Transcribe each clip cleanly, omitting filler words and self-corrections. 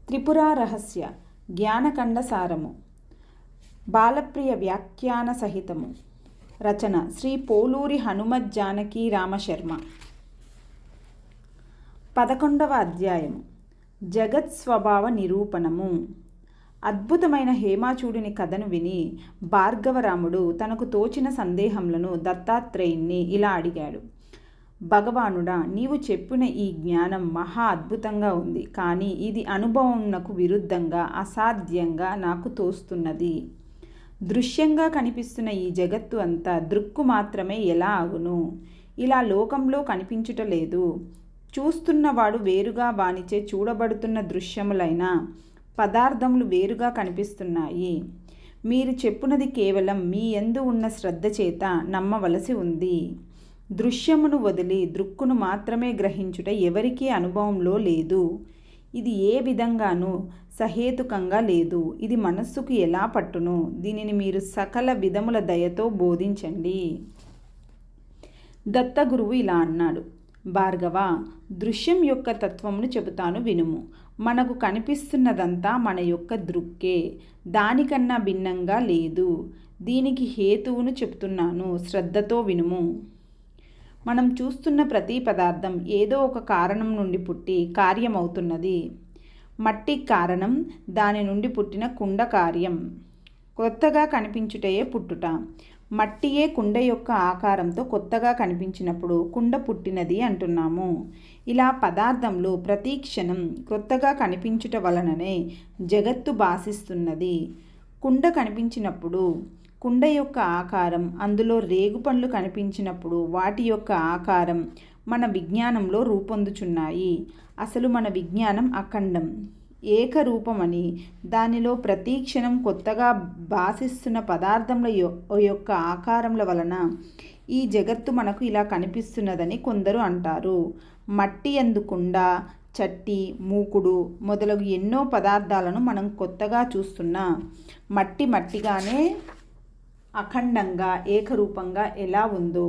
త్రిపురా రహస్య జ్ఞానకండసారము బాలప్రియ వ్యాఖ్యాన సహితము. రచన శ్రీ పోలూరి హనుమత్ జానకీ రామశర్మ. 11వ అధ్యాయము జగత్ స్వభావ నిరూపణము. అద్భుతమైన హేమాచూడిని కథను విని భార్గవరాముడు తనకు తోచిన సందేహములను దత్తాత్రేయుణ్ణి ఇలా అడిగాడు. భగవానుడా, నీవు చెప్పిన ఈ జ్ఞానం మహా అద్భుతంగా ఉంది. కానీ ఇది అనుభవంనకు విరుద్ధంగా అసాధ్యంగా నాకు తోస్తున్నది. దృశ్యంగా కనిపిస్తున్న ఈ జగత్తు అంతా దృక్కు మాత్రమే ఎలా అగును? ఇలా లోకంలో కనిపించుటలేదు. చూస్తున్నవాడు వేరుగా వానిచే చూడబడుతున్న దృశ్యములైన పదార్థములు వేరుగా కనిపిస్తున్నాయి. మీరు చెప్పునది కేవలం మీ యందు ఉన్న శ్రద్ధ చేత నమ్మవలసి ఉంది. దృశ్యమును వదిలి దృక్కును మాత్రమే గ్రహించుట ఎవరికీ అనుభవంలో లేదు. ఇది ఏ విధంగానూ సహేతుకంగా లేదు. ఇది మనస్సుకు ఎలా పట్టును? దీనిని మీరు సకల విధముల దయతో బోధించండి. దత్తగురువు ఇలా అన్నాడు. భార్గవ, దృశ్యం యొక్క తత్వమును చెబుతాను వినుము. మనకు కనిపిస్తున్నదంతా మన యొక్క దృక్కే, దానికన్నా భిన్నంగా లేదు. దీనికి హేతువును చెప్తున్నాను, శ్రద్ధతో వినుము. మనం చూస్తున్న ప్రతి పదార్థం ఏదో ఒక కారణం నుండి పుట్టి కార్యమవుతున్నది. మట్టి కారణం, దాని నుండి పుట్టిన కుండ కార్యం. కొత్తగా కనిపించుటయే పుట్టుట. మట్టియే కుండ యొక్క ఆకారంతో కొత్తగా కనిపించినప్పుడు కుండ పుట్టినది అంటున్నాము. ఇలా పదార్థంలో ప్రతి క్షణం కొత్తగా కనిపించుట వలననే జగత్తు భాసిస్తున్నది. కుండ కనిపించినప్పుడు కుండ యొక్క ఆకారం, అందులో రేగుపండ్లు కనిపించినప్పుడు వాటి యొక్క ఆకారం మన విజ్ఞానంలో రూపొందుచున్నాయి. అసలు మన విజ్ఞానం అఖండం, ఏకరూపమని, దానిలో ప్రతి క్షణం కొత్తగా భాసిస్తున్న పదార్థముల యొక్క ఆకారముల వలన ఈ జగత్తు మనకు ఇలా కనిపిస్తున్నదని కొందరు అంటారు. మట్టి యందు కుండ, చట్టి, మూకుడు మొదలగు ఎన్నో పదార్థాలను మనం కొత్తగా చూస్తున్నా మట్టిగానే అఖండంగా ఏకరూపంగా ఎలా ఉందో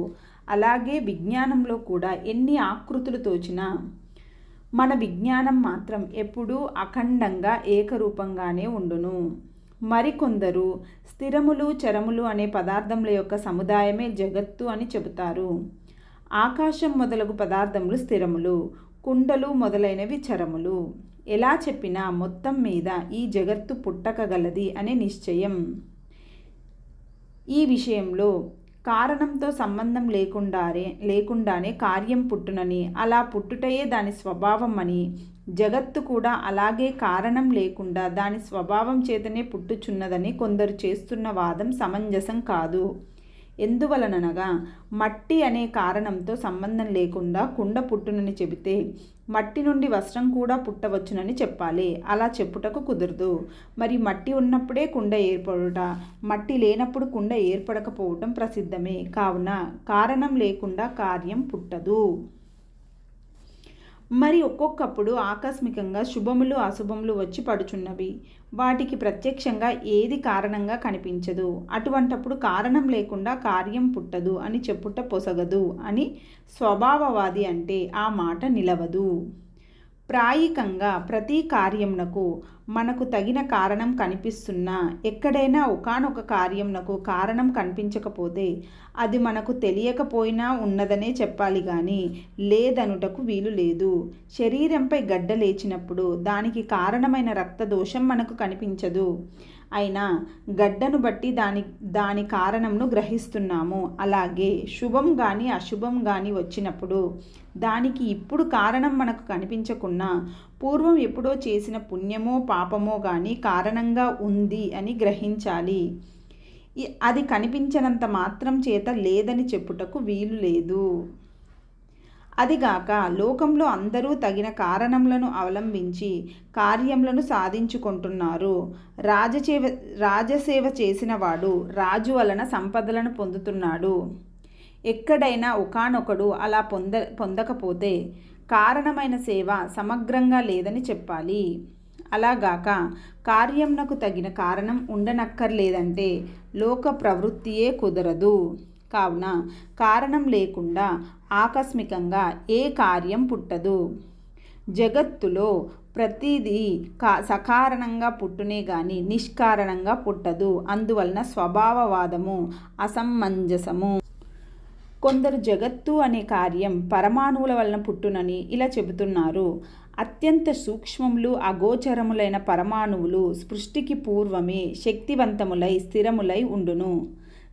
అలాగే విజ్ఞానంలో కూడా ఎన్ని ఆకృతులు తోచినా మన విజ్ఞానం మాత్రం ఎప్పుడూ అఖండంగా ఏకరూపంగానే ఉండును. మరికొందరు స్థిరములు చరములు అనే పదార్థముల యొక్క సముదాయమే జగత్తు అని చెబుతారు. ఆకాశం మొదలగు పదార్థములు స్థిరములు, కుండలు మొదలైనవి చరములు. ఎలా చెప్పినా మొత్తం మీద ఈ జగత్తు పుట్టకగలది అనే నిశ్చయం. ఈ విషయంలో కారణంతో సంబంధం లేకుండానే కార్యం పుట్టునని, అలా పుట్టుటయే దాని స్వభావం అని, జగత్తు కూడా అలాగే కారణం లేకుండా దాని స్వభావం చేతనే పుట్టుచున్నదని కొందరు చేస్తున్న వాదం సమంజసం కాదు. ఎందువలననగా మట్టి అనే కారణంతో సంబంధం లేకుండా కుండ పుట్టునని చెబితే మట్టి నుండి వస్త్రం కూడా పుట్టవచ్చునని చెప్పాలి. అలా చెప్పుటకు కుదరదు. మరి మట్టి ఉన్నప్పుడే కుండ ఏర్పడుట, మట్టి లేనప్పుడు కుండ ఏర్పడకపోవటం ప్రసిద్ధమే. కావున కారణం లేకుండా కార్యం పుట్టదు. మరి ఒక్కొక్కప్పుడు ఆకస్మికంగా శుభములు అశుభములు వచ్చి పడుచున్నవి. వాటికి ప్రత్యక్షంగా ఏది కారణంగా కనిపించదు. అటువంటప్పుడు కారణం లేకుండా కార్యం పుట్టదు అని చెప్పుట పొసగదు అని స్వభావవాది అంటే ఆ మాట నిలవదు. ప్రాయికంగా ప్రతి కార్యమునకు మనకు తగిన కారణం కనిపిస్తున్నా ఎక్కడైనా ఒకానొక కార్యమునకు కారణం కనిపించకపోతే అది మనకు తెలియకపోయినా ఉన్నదనే చెప్పాలి గాని లేదనుటకు వీలు లేదు. శరీరంపై గడ్డ లేచినప్పుడు దానికి కారణమైన రక్తదోషం మనకు కనిపించదు. అయినా గడ్డను బట్టి దాని కారణంను గ్రహిస్తున్నాము. అలాగే శుభం కానీ అశుభం కానీ వచ్చినప్పుడు దానికి ఇప్పుడు కారణం మనకు కనిపించకున్నా పూర్వం ఎప్పుడో చేసిన పుణ్యమో పాపమో కానీ కారణంగా ఉంది అని గ్రహించాలి. అది కనిపించనంత మాత్రం చేత లేదని చెప్పుటకు వీలు లేదు. అదిగాక లోకంలో అందరూ తగిన కారణములను అవలంబించి కార్యములను సాధించుకుంటున్నారు. రాజసేవ చేసిన వాడు రాజు వలన సంపదలను పొందుతున్నాడు. ఎక్కడైనా ఒకానొకడు అలా పొందకపోతే కారణమైన సేవ సమగ్రంగా లేదని చెప్పాలి. అలాగాక కార్యంనకు తగిన కారణం ఉండనక్కర్లేదంటే లోక ప్రవృత్తియే కుదరదు. కావున కారణం లేకుండా ఆకస్మికంగా ఏ కార్యం పుట్టదు. జగత్తులో ప్రతిదీ సకారణంగా పుట్టునే గాని నిష్కారణంగా పుట్టదు. అందువలన స్వభావవాదము అసమంజసము. కొందరు జగత్తు అనే కార్యం పరమాణువుల వలన పుట్టునని ఇలా చెబుతున్నారు. అత్యంత సూక్ష్మములు అగోచరములైన పరమాణువులు సృష్టికి పూర్వమే శక్తివంతములై స్థిరములై ఉండును.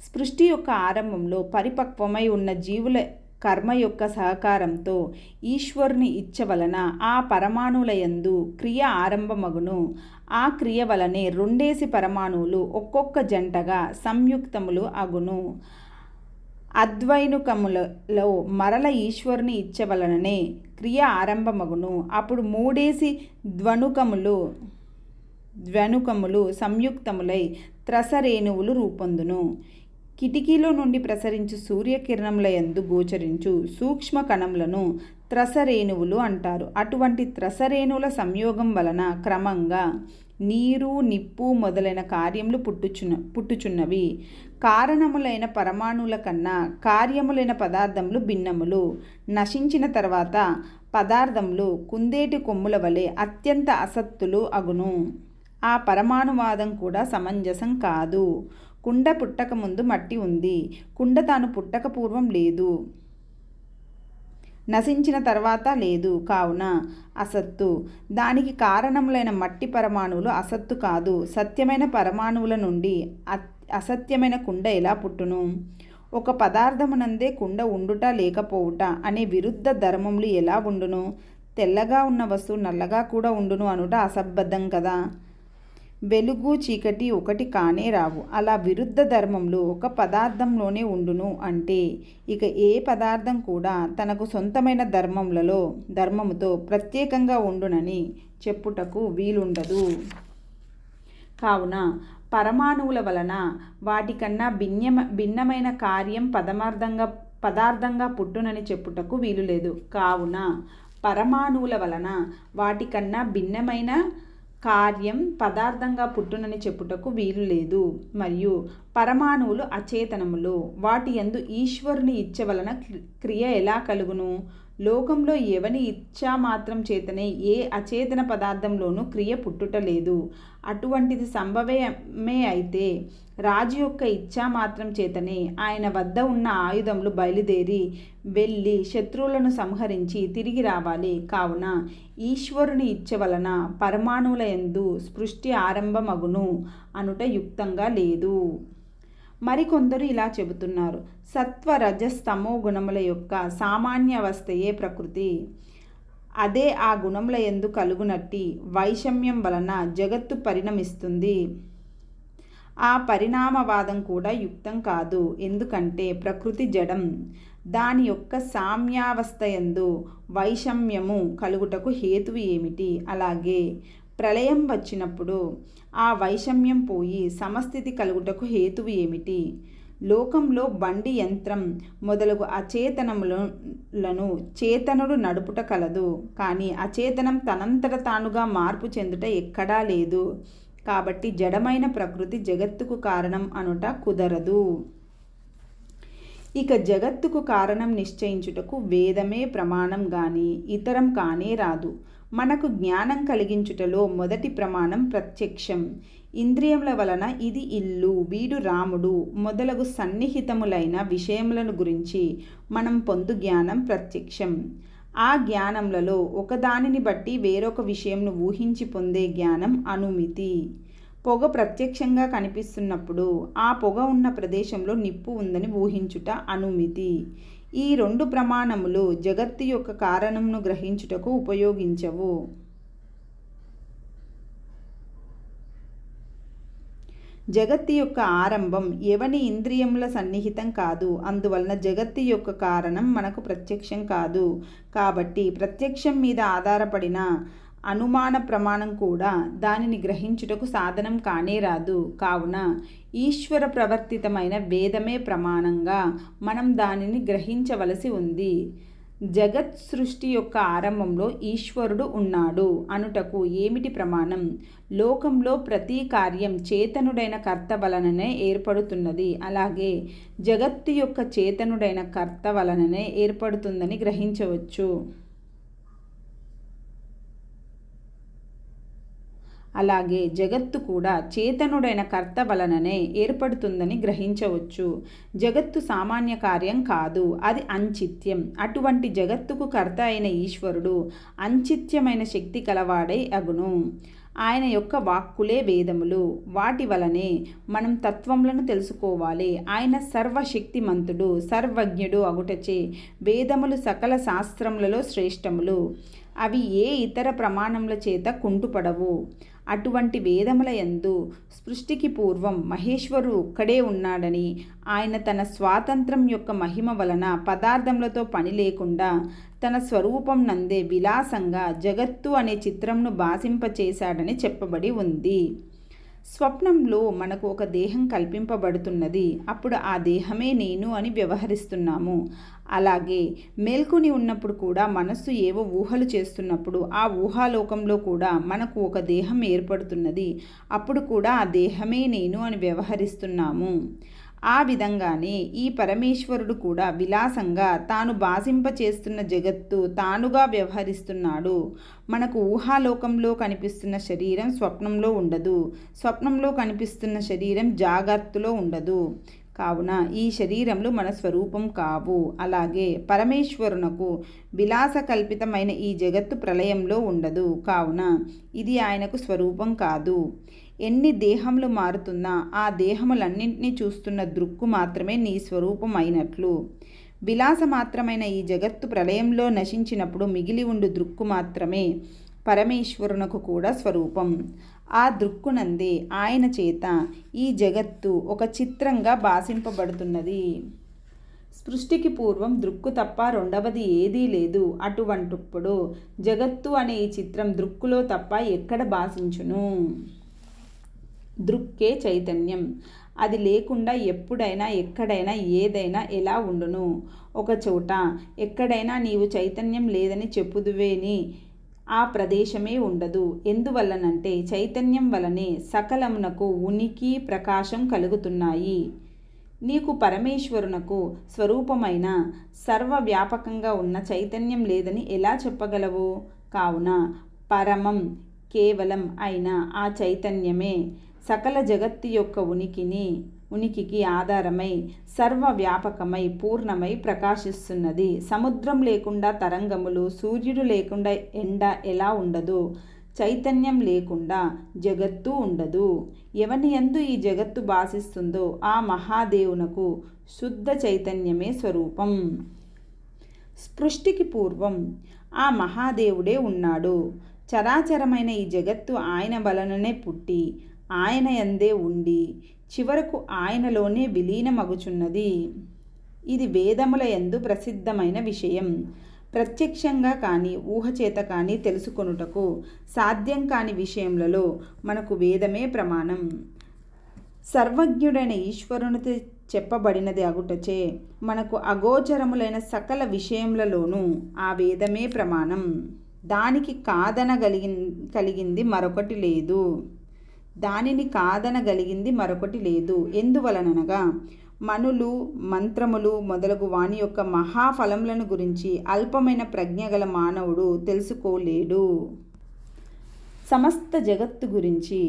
సృష్టి యొక్క ఆరంభంలో పరిపక్వమై ఉన్న జీవుల కర్మ యొక్క సహకారంతో ఈశ్వరుని ఇచ్చ వలన ఆ పరమాణువులయందు క్రియ ఆరంభమగును. ఆ క్రియ వలనే రెండేసి పరమాణువులు ఒక్కొక్క జంటగా సంయుక్తములు అగును. అద్వైనుకములలో మరల ఈశ్వరుని ఇచ్చ వలననే క్రియ ఆరంభమగును. అప్పుడు మూడేసి ద్వనుకములు సంయుక్తములై త్రసరేణువులు రూపొందును. కిటికీలో నుండి ప్రసరించు సూర్యకిరణములయందు గోచరించు సూక్ష్మ కణములను త్రసరేణువులు అంటారు. అటువంటి త్రసరేణువుల సంయోగం వలన క్రమంగా నీరు, నిప్పు మొదలైన కార్యములు పుట్టుచున్నవి. కారణములైన పరమాణువుల కన్నా కార్యములైన పదార్థములు భిన్నములు. నశించిన తర్వాత పదార్థములు కుందేటి కొమ్ముల వలె అత్యంత అసత్తులు అగును. ఆ పరమాణువాదం కూడా సమంజసం కాదు. కుండ పుట్టక ముందు మట్టి ఉంది. కుండ తాను పుట్టక పూర్వం లేదు, నశించిన తర్వాత లేదు. కావున అసత్తు. దానికి కారణములైన మట్టి పరమాణువులు అసత్తు కాదు. సత్యమైన పరమాణువుల నుండి అసత్యమైన కుండ ఎలా పుట్టును? ఒక పదార్థమునందే కుండ ఉండుట లేకపోవుట అనే విరుద్ధ ధర్మములు ఎలా ఉండును? తెల్లగా ఉన్న వస్తువు నల్లగా కూడా ఉండును అనుట అసంబద్ధం కదా. వెలుగు చీకటి ఒకటి కానే రావు. అలా విరుద్ధ ధర్మములు ఒక పదార్థంలోనే ఉండును అంటే ఇక ఏ పదార్థం కూడా తనకు సొంతమైన ధర్మముతో ప్రత్యేకంగా ఉండునని చెప్పుటకు వీలుండదు. కావున పరమాణువుల వలన వాటికన్నా భిన్నమైన కార్యం పదార్థంగా పుట్టునని చెప్పుటకు వీలులేదు. కావున పరమాణువుల వలన వాటికన్నా భిన్నమైన కార్యం పదార్థంగా పుట్టునని చెప్పుటకు వీలు లేదు. మరియు పరమాణువులు అచేతనములు. వాటి యందు ఈశ్వరుని ఇచ్చ వలన క్రియ ఎలా కలుగును? లోకంలో ఎవని ఇచ్చా మాత్రం చేతనే ఏ అచేతన పదార్థంలోనూ క్రియ పుట్టుట లేదు. అటువంటిది సంభవమే అయితే రాజు యొక్క ఇచ్చా మాత్రం చేతనే ఆయన వద్ద ఉన్న ఆయుధములు బయలుదేరి వెళ్ళి శత్రువులను సంహరించి తిరిగి రావాలి. కావున ఈశ్వరుని ఇచ్చ వలన పరమాణువుల యందు సృష్టి ఆరంభమగును అనుట యుక్తంగా లేదు. మరికొందరు ఇలా చెబుతున్నారు. సత్వ రజస్తమో గుణముల యొక్క సామాన్య అవస్థయే ప్రకృతి. అదే ఆ గుణముల యందు కలుగునట్టి వైషమ్యం వలన జగత్తు పరిణమిస్తుంది. ఆ పరిణామవాదం కూడా యుక్తం కాదు. ఎందుకంటే ప్రకృతి జడం. దాని యొక్క సామ్యావస్థయందు వైషమ్యము కలుగుటకు హేతువు ఏమిటి? అలాగే ప్రళయం వచ్చినప్పుడు ఆ వైషమ్యం పోయి సమస్థితి కలుగుటకు హేతువు ఏమిటి? లోకంలో బండి, యంత్రం మొదలగు అచేతనములను చేతనుడు నడుపుట కలదు. కానీ అచేతనం తనంతట తానుగా మార్పు చెందుట ఎక్కడా లేదు. కాబట్టి జడమైన ప్రకృతి జగత్తుకు కారణం అనుట కుదరదు. ఇక జగత్తుకు కారణం నిశ్చయించుటకు వేదమే ప్రమాణం గాని ఇతరం కానే రాదు. మనకు జ్ఞానం కలిగించుటలో మొదటి ప్రమాణం ప్రత్యక్షం. ఇంద్రియముల వలన ఇది ఇల్లు, వీడు రాముడు మొదలగు సన్నిహితములైన విషయములను గురించి మనం పొందు జ్ఞానం ప్రత్యక్షం. ఆ జ్ఞానములలో ఒకదానిని బట్టి వేరొక విషయంను ఊహించి పొందే జ్ఞానం అనుమితి. పొగ ప్రత్యక్షంగా కనిపిస్తున్నప్పుడు ఆ పొగ ఉన్న ప్రదేశంలో నిప్పు ఉందని ఊహించుట అనుమితి. ఈ రెండు ప్రమాణములు జగత్తు యొక్క కారణమును గ్రహించుటకు ఉపయోగించవు. జగత్తు యొక్క ఆరంభం ఎవని ఇంద్రియముల సన్నిహితం కాదు. అందువలన జగత్తు యొక్క కారణం మనకు ప్రత్యక్షం కాదు. కాబట్టి ప్రత్యక్షం మీద ఆధారపడిన అనుమాన ప్రమాణం కూడా దానిని గ్రహించుటకు సాధనం కానే రాదు. కావున ఈశ్వర ప్రవర్తితమైన వేదమే ప్రమాణంగా మనం దానిని గ్రహించవలసి ఉంది. జగత్ సృష్టి యొక్క ఆరంభంలో ఈశ్వరుడు ఉన్నాడు అనుటకు ఏమిటి ప్రమాణం? లోకంలో ప్రతి కార్యం చేతనుడైన కర్త వలననే ఏర్పడుతున్నది. అలాగే జగత్తు యొక్క చేతనుడైన కర్త వలననే ఏర్పడుతుందని గ్రహించవచ్చు. అలాగే జగత్తు కూడా చేతనుడైన కర్త వలననే ఏర్పడుతుందని గ్రహించవచ్చు. జగత్తు సామాన్య కార్యం కాదు, అది అంచిత్యం. అటువంటి జగత్తుకు కర్త అయిన ఈశ్వరుడు అంచిత్యమైన శక్తి కలవాడై అగును. ఆయన యొక్క వాక్కులే వేదములు. వాటి వలనే మనం తత్వములను తెలుసుకోవాలి. ఆయన సర్వశక్తిమంతుడు, సర్వజ్ఞుడు అగుటచే వేదములు సకల శాస్త్రములలో శ్రేష్టములు. అవి ఏ ఇతర ప్రమాణముల చేత కుంటుపడవు. అటువంటి వేదముల యందు సృష్టికి పూర్వం మహేశ్వరుడు ఒక్కడే ఉన్నాడని, ఆయన తన స్వాతంత్రం యొక్క మహిమ వలన పదార్థములతో పని లేకుండా తన స్వరూపం నందే విలాసంగా జగత్తు అనే చిత్రంను భాసింపచేశాడని చెప్పబడి ఉంది. స్వప్నంలో మనకు ఒక దేహం కల్పింపబడుతున్నది. అప్పుడు ఆ దేహమే నేను అని వ్యవహరిస్తున్నాము. అలాగే మేల్కొని ఉన్నప్పుడు కూడా మనస్సు ఏవో ఊహలు చేస్తున్నప్పుడు ఆ ఊహాలోకంలో కూడా మనకు ఒక దేహం ఏర్పడుతున్నది. అప్పుడు కూడా ఆ దేహమే నేను అని వ్యవహరిస్తున్నాము. ఆ విధంగానే ఈ పరమేశ్వరుడు కూడా విలాసంగా తాను భాసింపచేస్తున్న జగత్తు తానుగా వ్యవహరిస్తున్నాడు. మనకు ఊహాలోకంలో కనిపిస్తున్న శరీరం స్వప్నంలో ఉండదు, స్వప్నంలో కనిపిస్తున్న శరీరం జాగ్రత్తలో ఉండదు. కావున ఈ శరీరములు మన స్వరూపం కావు. అలాగే పరమేశ్వరునకు విలాసకల్పితమైన ఈ జగత్తు ప్రళయంలో ఉండదు. కావున ఇది ఆయనకు స్వరూపం కాదు. ఎన్ని దేహములు మారుతున్నా ఆ దేహములన్నింటినీ చూస్తున్న దృక్కు మాత్రమే నీ స్వరూపం అయినట్లు. విలాసమాత్రమైన ఈ జగత్తు ప్రళయంలో నశించినప్పుడు మిగిలి ఉండు దృక్కు మాత్రమే పరమేశ్వరునకు కూడా స్వరూపం. ఆ దృక్కునందే ఆయన చేత ఈ జగత్తు ఒక చిత్రంగా భాసింపబడుతున్నది. సృష్టికి పూర్వం దృక్కు తప్ప రెండవది ఏదీ లేదు. అటువంటిప్పుడు జగత్తు అనే ఈ చిత్రం దృక్కులో తప్ప ఎక్కడ భాషించును? దృక్కే చైతన్యం. అది లేకుండా ఎప్పుడైనా ఎక్కడైనా ఏదైనా ఎలా ఉండును? ఒక చోట ఎక్కడైనా నీవు చైతన్యం లేదని చెప్పుదువేని ఆ ప్రదేశమే ఉండదు. ఎందువల్లనంటే చైతన్యం వలనే సకలమునకు ఉనికి ప్రకాశం కలుగుతున్నాయి. నీకు పరమేశ్వరునకు స్వరూపమైన సర్వవ్యాపకంగా ఉన్న చైతన్యం లేదని ఎలా చెప్పగలవు? కావున పరమం కేవలం అయిన ఆ చైతన్యమే సకల జగత్తు యొక్క ఉనికికి ఆధారమై సర్వవ్యాపకమై పూర్ణమై ప్రకాశిస్తున్నది. సముద్రం లేకుండా తరంగములు, సూర్యుడు లేకుండా ఎండ ఎలా ఉండదు, చైతన్యం లేకుండా జగత్తు ఉండదు. ఎవని యందు ఈ జగత్తు భాషిస్తుందో ఆ మహాదేవునకు శుద్ధ చైతన్యమే స్వరూపం. సృష్టికి పూర్వం ఆ మహాదేవుడే ఉన్నాడు. చరాచరమైన ఈ జగత్తు ఆయన వలననే పుట్టి ఆయన యందే ఉండి చివరకు ఆయనలోనే విలీనమగుచున్నది. ఇది వేదముల యందు ప్రసిద్ధమైన విషయం. ప్రత్యక్షంగా కానీ ఊహచేత కానీ తెలుసుకొనుటకు సాధ్యం కాని విషయములలో మనకు వేదమే ప్రమాణం. సర్వజ్ఞుడైన ఈశ్వరునితో చెప్పబడినది అగుటచే మనకు అగోచరములైన సకల విషయములలోనూ ఆ వేదమే ప్రమాణం. దానికి కలిగింది మరొకటి లేదు. ఎందువలనగా మనులు, మంత్రములు మొదలగు వాని యొక్క మహాఫలములను గురించి అల్పమైన ప్రజ్ఞ గల మానవుడు తెలుసుకోలేడు. సమస్త జగత్తు గురించి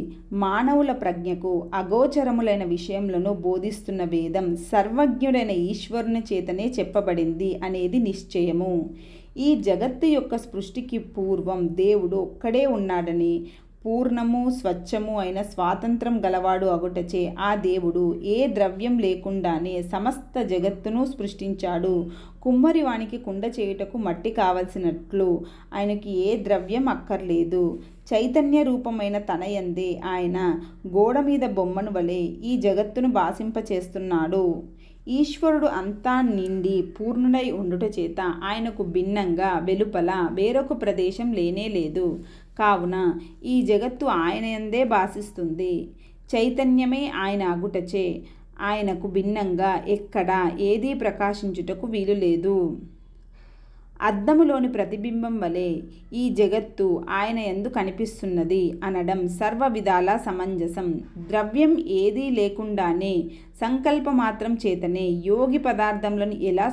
మానవుల ప్రజ్ఞకు అగోచరములైన విషయములను బోధిస్తున్న వేదం సర్వజ్ఞుడైన ఈశ్వరుని చేతనే చెప్పబడింది అనేది నిశ్చయము. ఈ జగత్తు యొక్క సృష్టికి పూర్వం దేవుడు ఒక్కడే ఉన్నాడని, పూర్ణము స్వచ్ఛము అయిన స్వాతంత్రం గలవాడు అగుటచే ఆ దేవుడు ఏ ద్రవ్యం లేకుండానే సమస్త జగత్తును సృష్టించాడు. కుమ్మరి వానికి కుండ చేయుటకు మట్టి కావలసినట్లు ఆయనకి ఏ ద్రవ్యం అక్కర్లేదు. చైతన్య రూపమైన తనయందే ఆయన గోడ మీద బొమ్మను వలె ఈ జగత్తును భాసింపచేస్తున్నాడు. ఈశ్వరుడు అంతా నిండి పూర్ణుడై ఉండుట చేత ఆయనకు భిన్నంగా వెలుపల వేరొక ప్రదేశం లేనేలేదు. కావున ఈ జగత్తు ఆయన యందే భాసిస్తుంది. చైతన్యమే ఆయన అగుటచే ఆయనకు భిన్నంగా ఎక్కడా ఏదీ ప్రకాశించుటకు వీలు లేదు. అద్దములోని ప్రతిబింబం వలె ఈ జగత్తు ఆయన యందు కనిపిస్తున్నది అనడం సర్వ విధాలా సమంజసం. ద్రవ్యం ఏదీ లేకుండానే సంకల్పమాత్రం చేతనే యోగి పదార్థములను ఎలా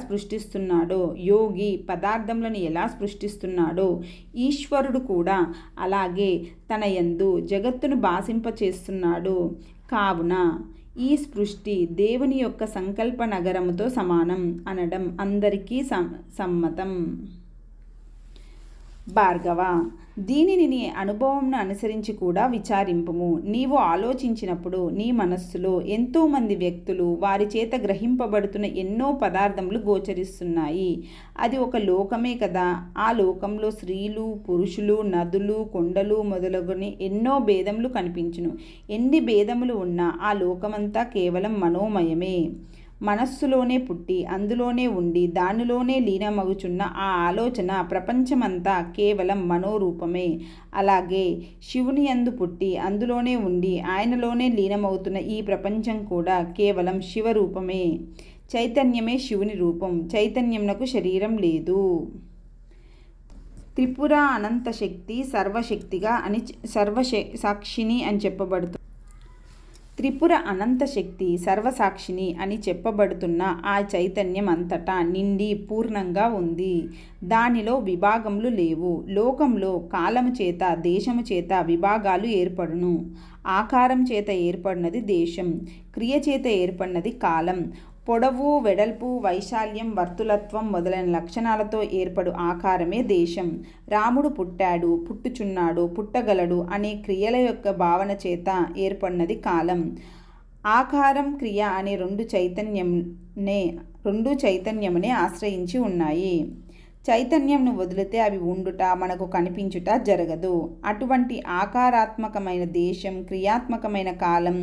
సృష్టిస్తున్నాడో ఈశ్వరుడు కూడా అలాగే తన యందు జగత్తును భాసింపచేస్తున్నాడు. కావున ఈ సృష్టి దేవుని యొక్క సంకల్ప నగరముతో సమానం అనడం అందరికీ సమ్మతం. భార్గవ, దీనిని నీ అనుభవంను అనుసరించి కూడా విచారింపుము. నీవు ఆలోచించినప్పుడు నీ మనస్సులో ఎంతోమంది వ్యక్తులు వారి చేత గ్రహింపబడుతున్న ఎన్నో పదార్థములు గోచరిస్తున్నాయి. అది ఒక లోకమే కదా. ఆ లోకంలో స్త్రీలు, పురుషులు, నదులు, కొండలు మొదలగుని ఎన్నో భేదములు కనిపించును. ఎన్ని భేదములు ఉన్నా ఆ లోకమంతా కేవలం మనోమయమే. మనస్సులోనే పుట్టి అందులోనే ఉండి దానిలోనే లీనమగుచున్న ఆ ఆలోచన ప్రపంచమంతా కేవలం మనోరూపమే. అలాగే శివుని యందు పుట్టి అందులోనే ఉండి ఆయనలోనే లీనమవుతున్న ఈ ప్రపంచం కూడా కేవలం శివరూపమే. చైతన్యమే శివుని రూపం. చైతన్యమునకు శరీరం లేదు. త్రిపుర అనంత శక్తి సర్వశక్తిగా అని సాక్షిని అని చెప్పబడుతుంది. త్రిపుర అనంత శక్తి సర్వసాక్షిని అని చెప్పబడుతున్న ఆ చైతన్యం అంతటా నిండి పూర్ణంగా ఉంది. దానిలో విభాగములు లేవు. లోకంలో కాలము చేత దేశము చేత విభాగాలు ఏర్పడును. ఆకారం చేత ఏర్పడినది దేశం, క్రియ చేత ఏర్పడినది కాలం. పొడవు, వెడల్పు, వైశాల్యం, వర్తులత్వం మొదలైన లక్షణాలతో ఏర్పడు ఆకారమే దేశం. రాముడు పుట్టాడు, పుట్టుచున్నాడు, పుట్టగలడు అనే క్రియల యొక్క భావన చేత ఏర్పడినది కాలం. ఆకారం, క్రియ అనే రెండు చైతన్యమునే ఆశ్రయించి ఉన్నాయి. చైతన్యంను వదిలితే అవి ఉండుట, మనకు కనిపించుట జరగదు. అటువంటి ఆకారాత్మకమైన దేశం, క్రియాత్మకమైన కాలం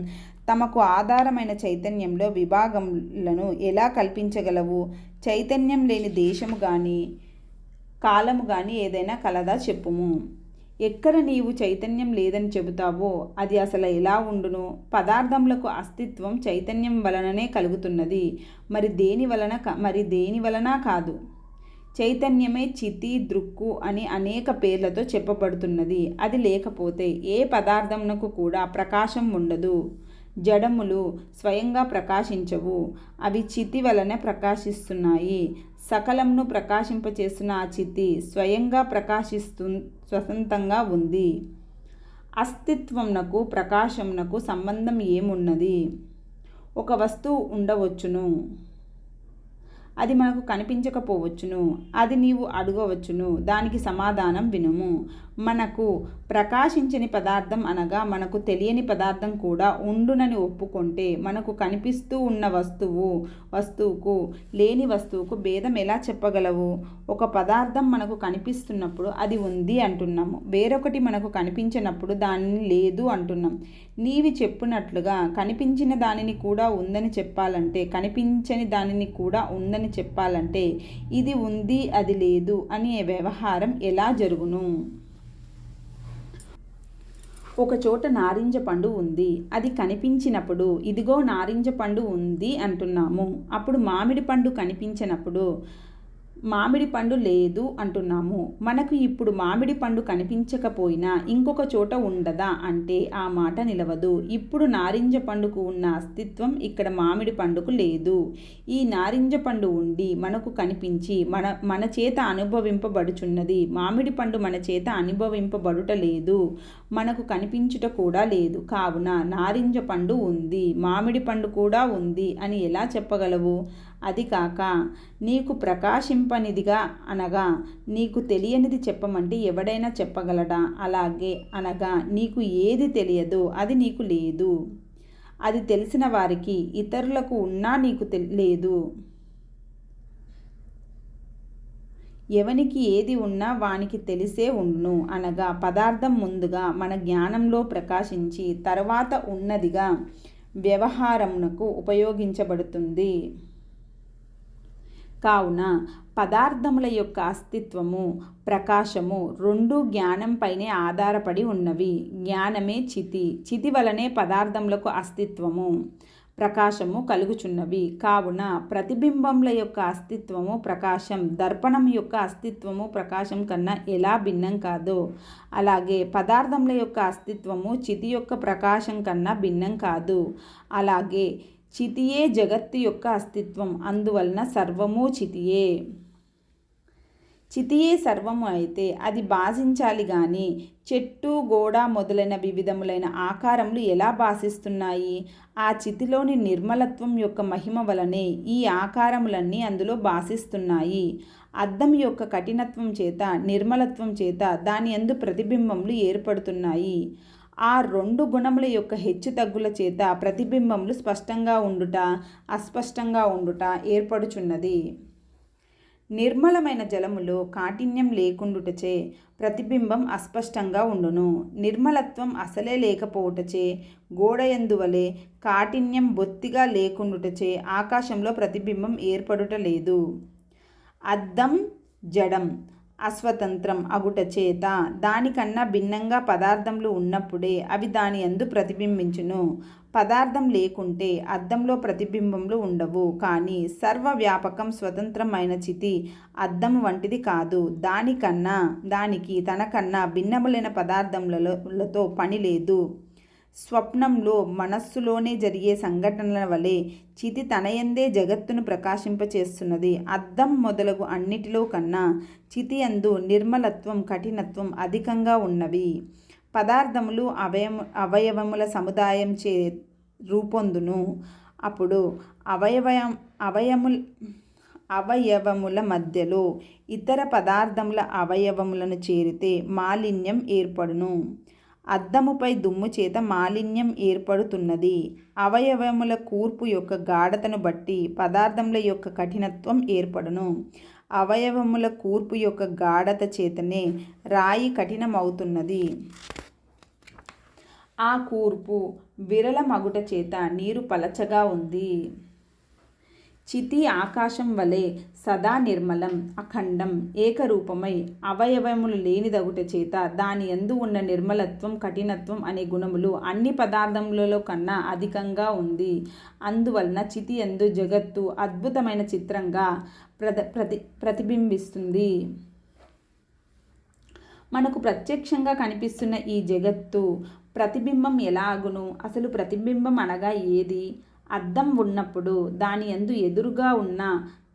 తమకు ఆధారమైన చైతన్యంలో విభాగములను ఎలా కల్పించగలవు? చైతన్యం లేని దేశము కానీ కాలము కానీ ఏదైనా కలదా చెప్పుము. ఎక్కడ నీవు చైతన్యం లేదని చెబుతావో అది అసలు ఎలా ఉండును? పదార్థములకు అస్తిత్వం చైతన్యం వలననే కలుగుతున్నది. మరి దేని వలన కాదు. చైతన్యమే చితి, దృక్కు అని అనేక పేర్లతో చెప్పబడుతున్నది. అది లేకపోతే ఏ పదార్థమునకు కూడా ప్రకాశం ఉండదు. జడములు స్వయంగా ప్రకాశించవు. అవి చితి వలన ప్రకాశిస్తున్నాయి. సకలంను ప్రకాశింపచేస్తున్న ఆ చితి స్వయంగా స్వతంత్రంగా ఉంది. అస్తిత్వంనకు ప్రకాశంనకు సంబంధం ఏమున్నది? ఒక వస్తువు ఉండవచ్చును, అది మనకు కనిపించకపోవచ్చును. అది నీవు అడగవచ్చును. దానికి సమాధానం వినుము. మనకు ప్రకాశించని పదార్థం అనగా మనకు తెలియని పదార్థం కూడా ఉండునని ఒప్పుకుంటే మనకు కనిపిస్తూ ఉన్న వస్తువుకు లేని వస్తువుకు భేదం ఎలా చెప్పగలవు? ఒక పదార్థం మనకు కనిపిస్తున్నప్పుడు అది ఉంది అంటున్నాము. వేరొకటి మనకు కనిపించినప్పుడు దానిని లేదు అంటున్నాం. నీవి చెప్పినట్లుగా కనిపించిన దానిని కూడా ఉందని చెప్పాలంటే, కనిపించని దానిని కూడా ఉందని చెప్పాలంటే ఇది ఉంది అది లేదు అనే వ్యవహారం ఎలా జరుగును? ఒక చోట నారింజ పండు ఉంది. అది కనిపించినప్పుడు ఇదిగో నారింజ పండు ఉంది అంటున్నాము. అప్పుడు మామిడి పండు కనిపించినప్పుడు మామిడి పండు లేదు అంటున్నాము. మనకు ఇప్పుడు మామిడి పండు కనిపించకపోయినా ఇంకొక చోట ఉండదా అంటే ఆ మాట నిలవదు. ఇప్పుడు నారింజ పండుకు ఉన్న అస్తిత్వం ఇక్కడ మామిడి పండుకు లేదు. ఈ నారింజ పండు ఉండి మనకు కనిపించి మన చేత అనుభవింపబడుచున్నది. మామిడి పండు మన చేత అనుభవింపబడుట లేదు, మనకు కనిపించుట కూడా లేదు. కావున నారింజ పండు ఉంది, మామిడి పండు కూడా ఉంది అని ఎలా చెప్పగలవు? అది కాక నీకు ప్రకాశింపనిదిగా అనగా నీకు తెలియనిది చెప్పమంటే ఎవడైనా చెప్పగలడా? అలాగే అనగా నీకు ఏది తెలియదో అది నీకు లేదు. అది తెలిసిన వారికి ఇతరులకు ఉన్నా నీకు లేదు. ఎవనికి ఏది ఉన్నా వానికి తెలిసే ఉండును అనగా పదార్థం ముందుగా మన జ్ఞానంలో ప్రకాశించి తర్వాత ఉన్నదిగా వ్యవహారమునకు ఉపయోగించబడుతుంది. కావున పదార్థముల యొక్క అస్తిత్వము, ప్రకాశము రెండూ జ్ఞానంపైనే ఆధారపడి ఉన్నవి. జ్ఞానమే చితి, చితి వలనే పదార్థములకు అస్తిత్వము. ప్రకాశము కలుగుచున్నవి. కావున ప్రతిబింబముల యొక్క అస్తిత్వము ప్రకాశం, దర్పణం యొక్క అస్తిత్వము ప్రకాశం కన్నా ఎలా భిన్నం కాదో, అలాగే పదార్థముల యొక్క అస్తిత్వము చితి యొక్క ప్రకాశం కన్నా భిన్నం కాదు. అలాగే చితియే జగత్తు యొక్క అస్తిత్వం. అందువలన సర్వము చితియే. చితియే సర్వము అయితే అది భాషించాలి గాని చెట్టు, గోడ మొదలైన వివిధములైన ఆకారములు ఎలా భాషిస్తున్నాయి? ఆ చితిలోని నిర్మలత్వం యొక్క మహిమ వలనే ఈ ఆకారములన్నీ అందులో భాషిస్తున్నాయి. అద్దం యొక్క కఠినత్వం చేత, నిర్మలత్వం చేత దాని యందు ప్రతిబింబములు ఏర్పడుతున్నాయి. ఆ రెండు గుణముల యొక్క హెచ్చుతగ్గుల చేత ప్రతిబింబములు స్పష్టంగా ఉండుట, అస్పష్టంగా ఉండుట ఏర్పడుచున్నది. నిర్మలమైన జలములో కాఠిన్యం లేకుండుటచే ప్రతిబింబం అస్పష్టంగా ఉండును. నిర్మలత్వం అసలే లేకపోవుటచే గోడయందువలే కాఠిన్యం బొత్తిగా లేకుండుటచే ఆకాశంలో ప్రతిబింబం ఏర్పడుట లేదు. అద్దం జడం, అస్వతంత్రం అగుట చేత దానికన్నా భిన్నంగా పదార్థములు ఉన్నప్పుడే అవి దాని యందు ప్రతిబింబించును. పదార్థం లేకుంటే అద్దంలో ప్రతిబింబములు ఉండవు. కానీ సర్వవ్యాపకం స్వతంత్రమైన చితి అద్దం వంటిది కాదు. దానికి తనకన్నా భిన్నములైన పదార్థములతో పని లేదు. స్వప్నంలో మనస్సులోనే జరిగే సంఘటనల వలె చితి తనయందే జగత్తును ప్రకాశింపచేస్తున్నది. అద్దం మొదలగు అన్నిటిలో కన్నా చితి యందు నిర్మలత్వం, కఠినత్వం అధికంగా ఉన్నవి. పదార్థములు అవయవముల సముదాయం చే రూపొందును. అప్పుడు అవయవముల మధ్యలో ఇతర పదార్థముల అవయవములను చేరితే మాలిన్యం ఏర్పడును. అద్దముపై దుమ్ము చేత మాలిన్యం ఏర్పడుతున్నది. అవయవముల కూర్పు యొక్క గాఢతను బట్టి పదార్థముల యొక్క కఠినత్వం ఏర్పడును. అవయవముల కూర్పు యొక్క గాఢత చేతనే రాయి కఠినమవుతున్నది. ఆ కూర్పు విరళమగుట చేత నీరు పలచగా ఉంది. చితి ఆకాశం వలె సదా నిర్మలం, అఖండం, ఏకరూపమై అవయవములు లేనిదగుట చేత దాని యందు ఉన్న నిర్మలత్వం, కఠినత్వం అనే గుణములు అన్ని పదార్థములలో కన్నా అధికంగా ఉంది. అందువలన చితి యందు జగత్తు అద్భుతమైన చిత్రంగా ప్రతిబింబిస్తుంది. మనకు ప్రత్యక్షంగా కనిపిస్తున్న ఈ జగత్తు ప్రతిబింబం ఎలాగును? అసలు ప్రతిబింబం అనగా ఏది? అద్దం ఉన్నప్పుడు దాని యందు ఎదురుగా ఉన్న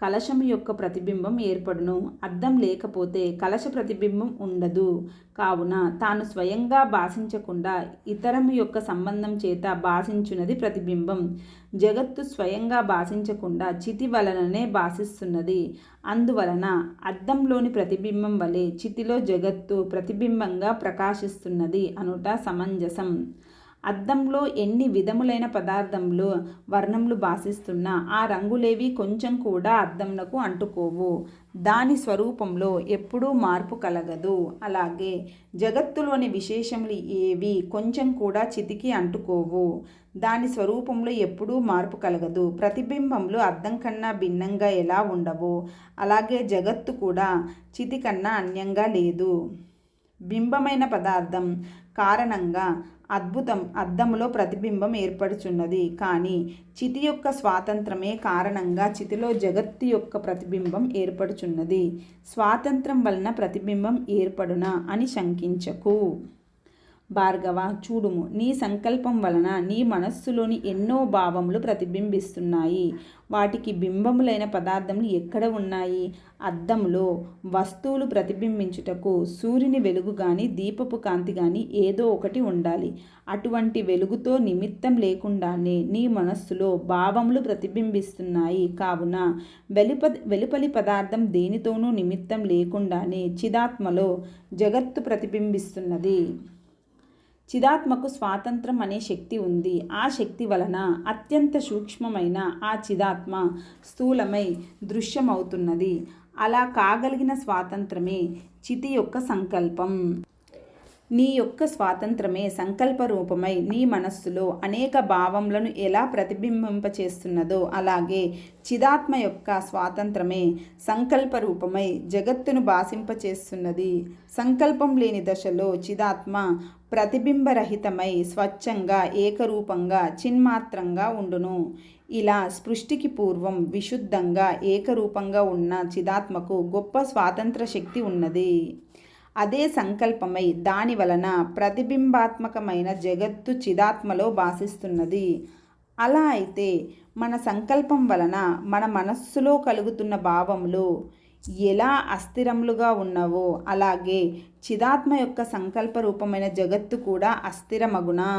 కలశము యొక్క ప్రతిబింబం ఏర్పడును. అద్దం లేకపోతే కలశ ప్రతిబింబం ఉండదు. కావున తాను స్వయంగా భాషించకుండా ఇతరము యొక్క సంబంధం చేత భాషించున్నది ప్రతిబింబం. జగత్తు స్వయంగా భాషించకుండా చితి వలననే భాషిస్తున్నది. అందువలన అద్దంలోని ప్రతిబింబం వలె చితిలో జగత్తు ప్రతిబింబంగా ప్రకాశిస్తున్నది అనుట సమంజసం. అద్దంలో ఎన్ని విధములైన పదార్థములు, వర్ణములు భాషిస్తున్నా ఆ రంగులేవి కొంచెం కూడా అద్దంనకు అంటుకోవు. దాని స్వరూపంలో ఎప్పుడూ మార్పు కలగదు. అలాగే జగత్తులోని విశేషములు ఏవి కొంచెం కూడా చితికి అంటుకోవు. దాని స్వరూపంలో ఎప్పుడూ మార్పు కలగదు. ప్రతిబింబములు అద్దం కన్నా భిన్నంగా ఎలా ఉండవో అలాగే జగత్తు కూడా చితి కన్నా అన్యంగా లేదు. బింబమైన పదార్థం కారణంగా అద్దములో ప్రతిబింబం ఏర్పడుచున్నది. కానీ చితి యొక్క స్వాతంత్రమే కారణంగా చితిలో జగత్తు యొక్క ప్రతిబింబం ఏర్పడుచున్నది. స్వాతంత్రం వలన ప్రతిబింబం ఏర్పడునా అని శంకించకు. భార్గవ, చూడుము, నీ సంకల్పం వలన నీ మనస్సులోని ఎన్నో భావములు ప్రతిబింబిస్తున్నాయి. వాటికి బింబములైన పదార్థములు ఎక్కడ ఉన్నాయి? అద్దములో వస్తువులు ప్రతిబింబించుటకు సూర్యుని వెలుగు కానీ దీపపు కాంతి కానీ ఏదో ఒకటి ఉండాలి. అటువంటి వెలుగుతో నిమిత్తం లేకుండానే నీ మనస్సులో భావములు ప్రతిబింబిస్తున్నాయి. కావున వెలుపలి పదార్థం దేనితోనూ నిమిత్తం లేకుండానే చిదాత్మలో జగత్తు ప్రతిబింబిస్తున్నది. చిదాత్మకు స్వాతంత్రం అనే శక్తి ఉంది. ఆ శక్తి వలన అత్యంత సూక్ష్మమైన ఆ చిదాత్మ స్థూలమై దృశ్యమవుతున్నది. అలా కాగలిగిన స్వాతంత్రమే చితి యొక్క సంకల్పం. నీ యొక్క స్వాతంత్రమే సంకల్ప రూపమై నీ మనస్సులో అనేక భావములను ఎలా ప్రతిబింబింపచేస్తున్నదో, అలాగే చిదాత్మ యొక్క స్వాతంత్రమే సంకల్ప రూపమై జగత్తును భాషింపచేస్తున్నది. సంకల్పం లేని దశలో చిదాత్మ ప్రతిబింబరహితమై స్వచ్ఛంగా ఏకరూపంగా చిన్మాత్రంగా ఉండును. ఇలా సృష్టికి పూర్వం విశుద్ధంగా ఏకరూపంగా ఉన్న చిదాత్మకు గొప్ప స్వాతంత్ర శక్తి ఉన్నది. అదే సంకల్పమై దాని వలన ప్రతిబింబాత్మకమైన జగత్తు చిదాత్మలో భాషిస్తున్నది. అలా అయితే మన సంకల్పం వలన మన మనస్సులో కలుగుతున్న భావములు ఎలా అస్థిరములుగా ఉన్నవో, అలాగే చిదాత్మ యొక్క సంకల్ప రూపమైన జగత్తు కూడా అస్థిరమగునా.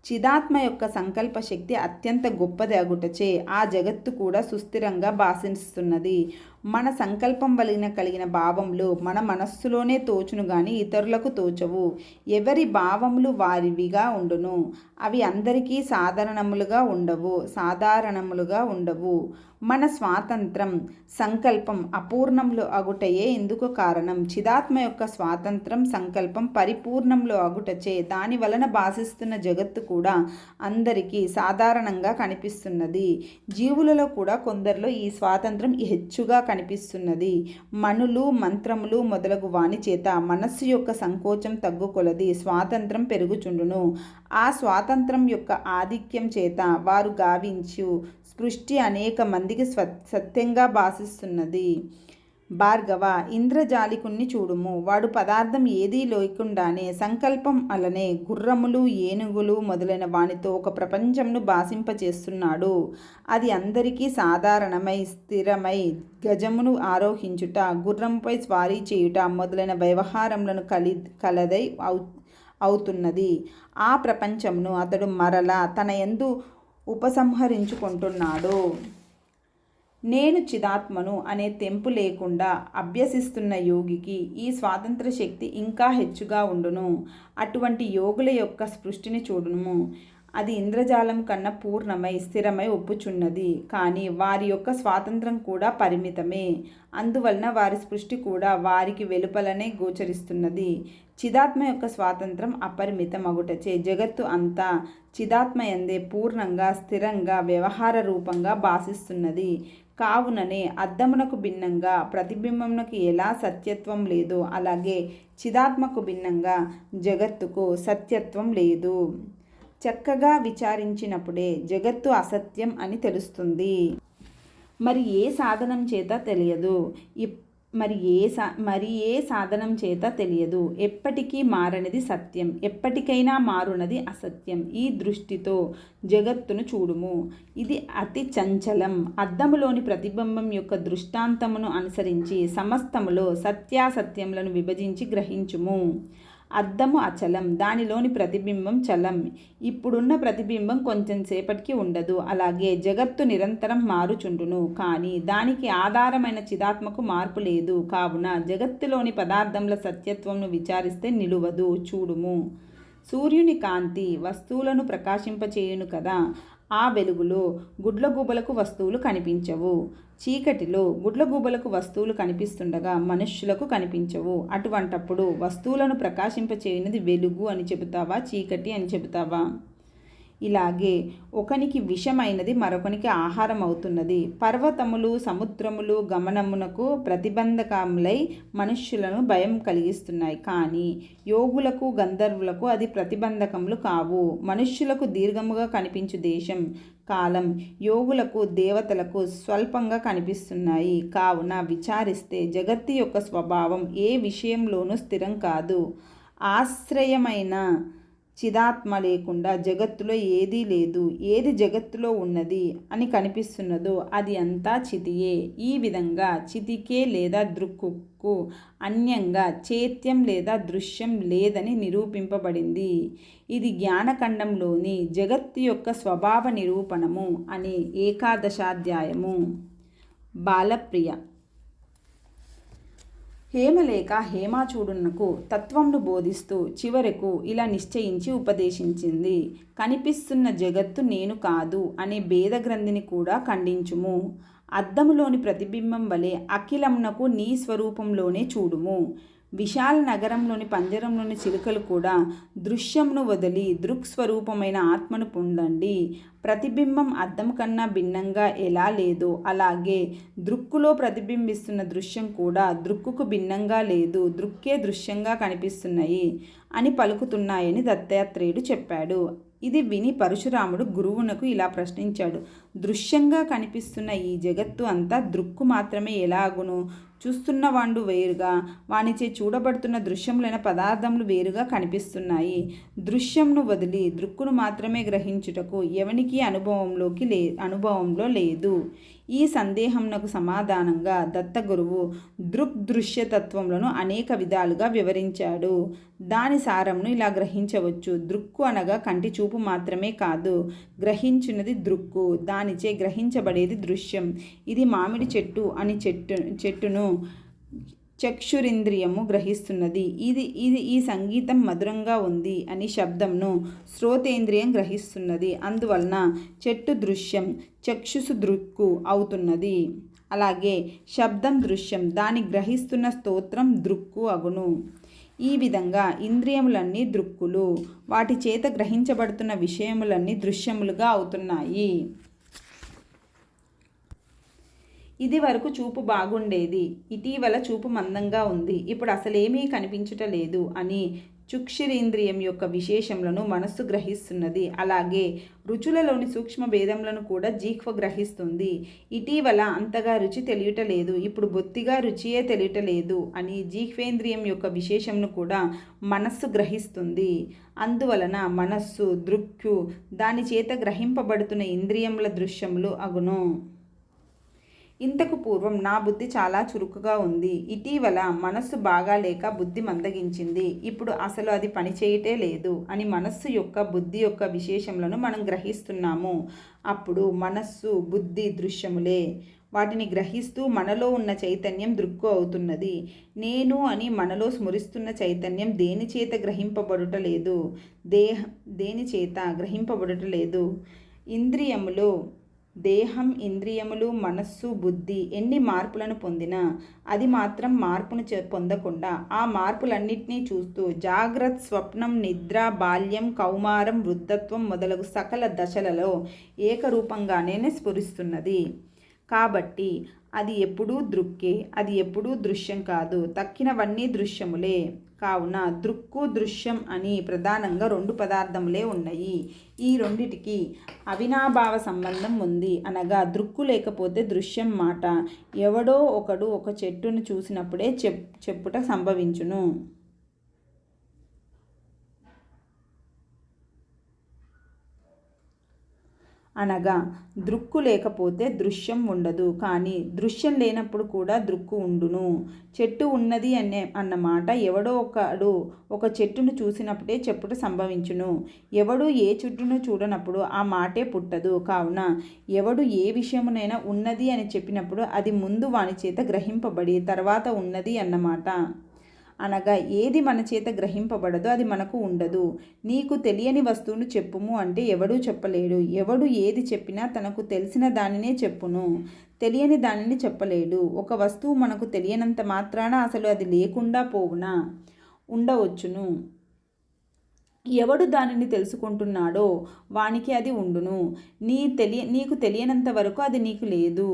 చిదాత్మ యొక్క సంకల్ప శక్తి అత్యంత గొప్పది అగుటచే ఆ జగత్తు కూడా సుస్థిరంగా భాషిస్తున్నది. మన సంకల్పం వలన కలిగిన భావములు మన మనస్సులోనే తోచును గాని ఇతరులకు తోచవు. ఎవరి భావములు వారివిగా ఉండును. అవి అందరికీ సాధారణములుగా ఉండవు. మన స్వాతంత్రం సంకల్పం అపూర్ణంలో అగుటయే ఇందుకు కారణం. చిదాత్మ యొక్క స్వాతంత్రం సంకల్పం పరిపూర్ణంలో అగుటచే దాని వలన భాషిస్తున్న జగత్తు కూడా అందరికీ సాధారణంగా కనిపిస్తున్నది. జీవులలో కూడా కొందరిలో ఈ స్వాతంత్రం హెచ్చుగా కనిపిస్తున్నది. మనులు మంత్రములు మొదలగు వాని చేత మనస్సు యొక్క సంకోచం తగ్గుకొలది స్వాతంత్రం పెరుగుచుండును. ఆ స్వాతంత్రం యొక్క ఆధిక్యం చేత వారు గావించు సృష్టి అనేక మందికి సత్యంగా భాషిస్తున్నది. భార్గవ, ఇంద్రజాలికుణ్ణి చూడుము. వాడు పదార్థం ఏదీ లేకుండానే సంకల్పం అలనే గుర్రములు ఏనుగులు మొదలైన వానితో ఒక ప్రపంచంను భాషింపచేస్తున్నాడు. అది అందరికీ సాధారణమై స్థిరమై గజమును ఆరోహించుట, గుర్రంపై స్వారీ చేయుట మొదలైన వ్యవహారములను కలదై అవుతున్నది. ఆ ప్రపంచంను అతడు మరలా తన యందు ఉపసంహరించుకుంటున్నాడు. నేను చిదాత్మను అనే తెంపు లేకుండా అభ్యసిస్తున్న యోగికి ఈ స్వాతంత్ర శక్తి ఇంకా హెచ్చుగా ఉండును. అటువంటి యోగుల యొక్క సృష్టిని చూడుము. అది ఇంద్రజాలం కన్నా పూర్ణమై స్థిరమై ఒప్పుచున్నది. కానీ వారి యొక్క స్వాతంత్రం కూడా పరిమితమే. అందువలన వారి సృష్టి కూడా వారికి వెలుపలనే గోచరిస్తున్నది. చిదాత్మ యొక్క స్వాతంత్రం అపరిమితమగుటచే జగత్తు అంతా చిదాత్మ యందే పూర్ణంగా స్థిరంగా వ్యవహార రూపంగా భాషిస్తున్నది. కావుననే అద్దమునకు భిన్నంగా ప్రతిబింబమునకు ఎలా సత్యత్వం లేదో, అలాగే చిదాత్మకు భిన్నంగా జగత్తుకు సత్యత్వం లేదు. చక్కగా విచారించినప్పుడే జగత్తు అసత్యం అని తెలుస్తుంది. మరి ఏ సాధనం చేత తెలియదు. ఎప్పటికీ మారనిది సత్యం, ఎప్పటికైనా మారునది అసత్యం. ఈ దృష్టితో జగత్తును చూడుము. ఇది అతి చంచలం. అద్దములోని ప్రతిబింబం యొక్క దృష్టాంతమును అనుసరించి సమస్తములో సత్యాసత్యములను విభజించి గ్రహించుము. అద్దము అచలం, దానిలోని ప్రతిబింబం చలం. ఇప్పుడున్న ప్రతిబింబం కొంచెం సేపటికి ఉండదు. అలాగే జగత్తు నిరంతరం మారుచుండును. కానీ దానికి ఆధారమైన చిదాత్మకు మార్పు లేదు. కావున జగత్తులోని పదార్థముల సత్యత్వంను విచారిస్తే నిలువదు. చూడుము. సూర్యుని కాంతి వస్తువులను ప్రకాశింపచేయును కదా. ఆ వెలుగులో గుడ్లగూబలకు వస్తువులు కనిపించవు. చీకటిలో గుడ్లగూబలకు వస్తువులు కనిపిస్తుండగా మనుష్యులకు కనిపించవు. అటువంటప్పుడు వస్తువులను ప్రకాశింపచేయునది వెలుగు అని చెబుతావా, చీకటి అని చెబుతావా? ఇలాగే ఒకనికి విషమైనది మరొకనికి ఆహారం అవుతున్నది. పర్వతములు సముద్రములు గమనమునకు ప్రతిబంధకములై మనుష్యులను భయం కలిగిస్తున్నాయి. కానీ యోగులకు గంధర్వులకు అది ప్రతిబంధకములు కావు. మనుష్యులకు దీర్ఘముగా కనిపించు దేశం కాలం యోగులకు దేవతలకు స్వల్పంగా కనిపిస్తున్నాయి. కావున విచారిస్తే జగత్తు యొక్క స్వభావం ఏ విషయంలోనూ స్థిరం కాదు. ఆశ్రయమైన చిదాత్మ లేకుండా జగత్తులో ఏదీ లేదు. ఏది జగత్తులో ఉన్నది అని కనిపిస్తున్నదో అది అంతా చితియే. ఈ విధంగా చితికే లేదా దృక్కుకు అన్యంగా చేత్యం లేదా దృశ్యం లేదని నిరూపింపబడింది. ఇది జ్ఞానఖండంలోని జగత్తు యొక్క స్వభావ నిరూపణము అనే 11వ అధ్యాయము. బాలప్రియ. హేమలేఖ హేమాచూడునకు తత్వంను బోధిస్తూ చివరకు ఇలా నిశ్చయించి ఉపదేశించింది. కనిపిస్తున్న జగత్తు నేను కాదు అనే భేదగ్రంథిని కూడా ఖండించుము. అద్దములోని ప్రతిబింబం వలె అఖిలమునకు నీ స్వరూపంలోనే చూడుము. విశాల నగరంలోని పంజరంలోని చిలుకలు కూడా దృశ్యంను వదిలి దృక్స్వరూపమైన ఆత్మను పొందండి. ప్రతిబింబం అద్దం కన్నా భిన్నంగా ఎలా లేదో అలాగే దృక్కులో ప్రతిబింబిస్తున్న దృశ్యం కూడా దృక్కుకు భిన్నంగా లేదు, దృక్కే దృశ్యంగా కనిపిస్తున్నాయి అని పలుకుతున్నాయని దత్తాత్రేయుడు చెప్పాడు. ఇది విని పరశురాముడు గురువునకు ఇలా ప్రశ్నించాడు. దృశ్యంగా కనిపిస్తున్న ఈ జగత్తు అంతా దృక్కు మాత్రమే ఎలాగును? చూస్తున్నవాడు వేరుగా, వానిచే చూడబడుతున్న దృశ్యములైన పదార్థములు వేరుగా కనిపిస్తున్నాయి. దృశ్యంను వదిలి దృక్కును మాత్రమే గ్రహించుటకు ఎవనికి అనుభవంలో లేదు. ఈ సందేహంనకు సమాధానంగా దత్తగురువు దృక్దృశ్యతత్వములను అనేక విధాలుగా వివరించాడు. దాని సారమును ఇలా గ్రహించవచ్చు. దృక్కు అనగా కంటి చూపు మాత్రమే కాదు, గ్రహించున్నది దృక్కు, దానిచే గ్రహించబడేది దృశ్యం. ఇది మామిడి చెట్టు అని చెట్టును చక్షురింద్రియము గ్రహిస్తున్నది. ఈ సంగీతం మధురంగా ఉంది అని శబ్దంను శ్రోతేంద్రియం గ్రహిస్తున్నది. అందువలన చెట్టు దృశ్యం, చక్షుసు దృక్కు అవుతున్నది. అలాగే శబ్దం దృశ్యం, దాన్ని గ్రహిస్తున్న స్తోత్రం దృక్కు అగును. ఈ విధంగా ఇంద్రియములన్నీ దృక్కులు, వాటి చేత గ్రహించబడుతున్న విషయములన్నీ దృశ్యములుగా అవుతున్నాయి. ఇది వరకు చూపు బాగుండేది, ఇటీవల చూపు మందంగా ఉంది, ఇప్పుడు అసలేమీ కనిపించుటలేదు అని చక్షురేంద్రియం యొక్క విశేషములను మనస్సు గ్రహిస్తున్నది. అలాగే రుచులలోని సూక్ష్మ భేదములను కూడా జీహ్వ గ్రహిస్తుంది. ఇటీవల అంతగా రుచి తెలియటలేదు, ఇప్పుడు బొత్తిగా రుచియే తెలియటలేదు అని జీహ్వేంద్రియం యొక్క విశేషమును కూడా మనస్సు గ్రహిస్తుంది. అందువలన మనస్సు దృక్కు, దాని చేత గ్రహింపబడుతున్న ఇంద్రియముల దృశ్యములు అగును. ఇంతకు పూర్వం నా బుద్ధి చాలా చురుకుగా ఉంది, ఇటీవల మనస్సు బాగాలేక బుద్ధి మందగించింది, ఇప్పుడు అసలు అది పనిచేయటే లేదు అని మనస్సు యొక్క బుద్ధి యొక్క విశేషములను మనం గ్రహిస్తున్నాము. అప్పుడు మనస్సు బుద్ధి దృశ్యములే. వాటిని గ్రహిస్తూ మనలో ఉన్న చైతన్యం దృక్కు అవుతున్నది. నేను అని మనలో స్మరిస్తున్న చైతన్యం దేని చేత గ్రహింపబడుటలేదు, దేని చేత గ్రహింపబడుటలేదు. ఇంద్రియములు, దేహం, ఇంద్రియములు, మనస్సు, బుద్ధి ఎన్ని మార్పులను పొందినా అది మాత్రం మార్పును పొందకుండా ఆ మార్పులన్నింటినీ చూస్తూ జాగ్రత్త, స్వప్నం, నిద్ర, బాల్యం, కౌమారం, వృద్ధత్వం మొదలగు సకల దశలలో ఏకరూపంగానే స్ఫురిస్తున్నది. కాబట్టి అది ఎప్పుడూ దృక్కే, అది ఎప్పుడూ దృశ్యం కాదు. తక్కినవన్నీ దృశ్యములే. కావున దృక్కు, దృశ్యం అని ప్రధానంగా రెండు పదార్థములే ఉన్నాయి. ఈ రెండిటికి అవినాభావ సంబంధం ఉంది. అనగా దృక్కు లేకపోతే దృశ్యం మాట ఎవడో ఒకడు ఒక చెట్టును చూసినప్పుడే చెప్పుట సంభవించును. అనగా దృక్కు లేకపోతే దృశ్యం ఉండదు, కానీ దృశ్యం లేనప్పుడు కూడా దృక్కు ఉండును. చెట్టు ఉన్నది అన్నమాట ఎవడో ఒకడు ఒక చెట్టును చూసినప్పుడే చెప్పుట సంభవించును. ఎవడు ఏ చెట్టును చూడనప్పుడు ఆ మాటే పుట్టదు. కావున ఎవడు ఏ విషయమునైనా ఉన్నది అని చెప్పినప్పుడు అది ముందు వాని చేత గ్రహింపబడి తర్వాత ఉన్నది అన్నమాట. అనగా ఏది మన చేత గ్రహింపబడదో అది మనకు ఉండదు. నీకు తెలియని వస్తువును చెప్పుము అంటే ఎవడూ చెప్పలేడు. ఎవడు ఏది చెప్పినా తనకు తెలిసిన దానినే చెప్పును, తెలియని దానిని చెప్పలేడు. ఒక వస్తువు మనకు తెలియనంత మాత్రాన అసలు అది లేకుండా పోవునా ఉండవచ్చును. ఎవడు దానిని తెలుసుకుంటున్నాడో వానికి అది ఉండును. నీకు తెలియనంత వరకు అది నీకు లేదు.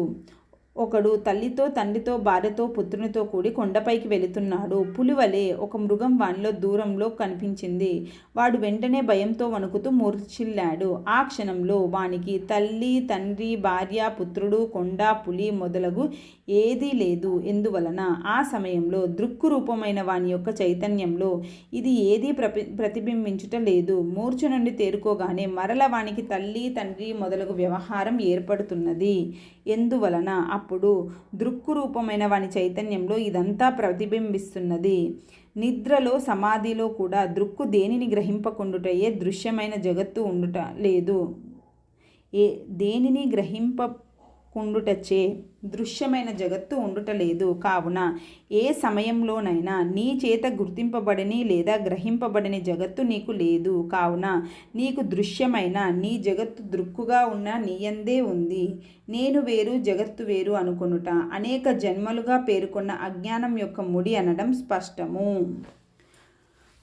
ఒకడు తల్లితో, తండ్రితో, భార్యతో, పుత్రునితో కూడి కొండపైకి వెళుతున్నాడు. పులివలే ఒక మృగం వానిలో దూరంలో కనిపించింది. వాడు వెంటనే భయంతో వణుకుతూ మూర్ఛిల్లాడు. ఆ క్షణంలో వానికి తల్లి, తండ్రి, భార్య, పుత్రుడు, కొండ, పులి మొదలగు ఏదీ లేదు. ఎందువలన ఆ సమయంలో దృక్కు రూపమైన వాని యొక్క చైతన్యంలో ఇది ఏదీ ప్రతిబింబించుట లేదు. మూర్ఛ నుండి తేరుకోగానే మరల వానికి తల్లి, తండ్రి మొదలగు వ్యవహారం ఏర్పడుతున్నది. ఎందువలన అప్పుడు దృక్కు రూపమైన వాని చైతన్యంలో ఇదంతా ప్రతిబింబిస్తున్నది. నిద్రలో, సమాధిలో కూడా దృక్కు దేనిని గ్రహింపకుండుటయే దృశ్యమైన జగత్తు ఉండుట లేదు. దేనిని కుండుటచే దృశ్యమైన జగత్తు ఉండుటలేదు. కావున ఏ సమయంలోనైనా నీ చేత గుర్తింపబడని లేదా గ్రహింపబడని జగత్తు నీకు లేదు. కావున నీకు దృశ్యమైన నీ జగత్తు దృక్కుగా ఉన్న నీయందే ఉంది. నేను వేరు జగత్తు వేరు అనుకొనుట అనేక జన్మలుగా పేర్కొన్న అజ్ఞానం యొక్క ముడి అనడం స్పష్టము.